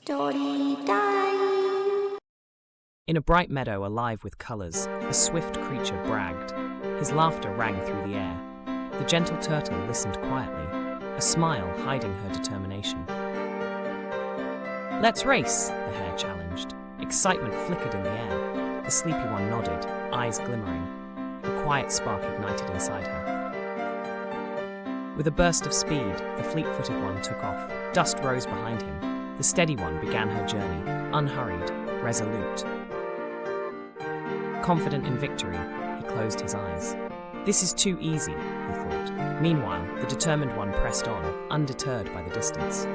Story time! In a bright meadow alive with colours, a swift creature bragged. His laughter rang through the air. The gentle turtle listened quietly, a smile hiding her determination. "Let's race," the hare challenged. Excitement flickered in the air. The sleepy one nodded, eyes glimmering. A quiet spark ignited inside her. With a burst of speed, the fleet-footed one took off. Dust rose behind him. The steady one began her journey, unhurried, resolute. Confident in victory, he closed his eyes. "This is too easy," he thought. Meanwhile, the determined one pressed on, undeterred by the distance.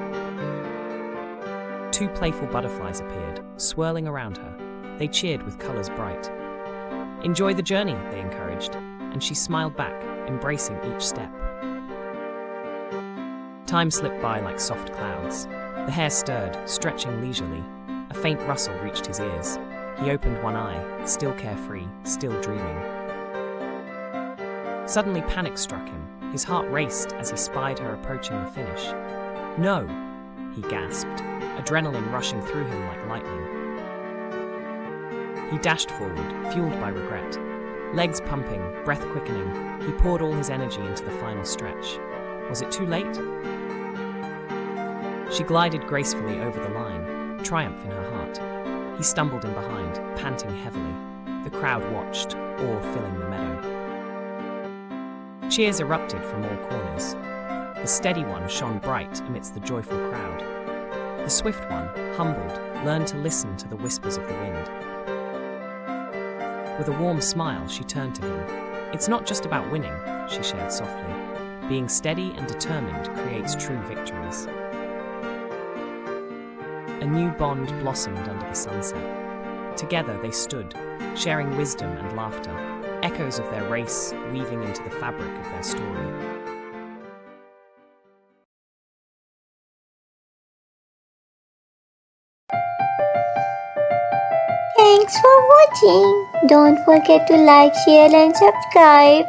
Two playful butterflies appeared, swirling around her. They cheered with colours bright. "Enjoy the journey," they encouraged, and she smiled back, embracing each step. Time slipped by like soft clouds. The hare stirred, stretching leisurely. A faint rustle reached his ears. He opened one eye, still carefree, still dreaming. Suddenly panic struck him. His heart raced as he spied her approaching the finish. "No!" he gasped, adrenaline rushing through him like lightning. He dashed forward, fueled by regret. Legs pumping, breath quickening, he poured all his energy into the final stretch. Was it too late? She glided gracefully over the line, triumph in her heart. He stumbled in behind, panting heavily. The crowd watched, awe filling the meadow. Cheers erupted from all corners. The steady one shone bright amidst the joyful crowd. The swift one, humbled, learned to listen to the whispers of the wind. With a warm smile, she turned to him. "It's not just about winning," she shared softly. "Being steady and determined creates true victories." A new bond blossomed under the sunset. Together they stood, sharing wisdom and laughter, echoes of their race weaving into the fabric of their story. Thanks for watching. Don't forget to like, share and subscribe.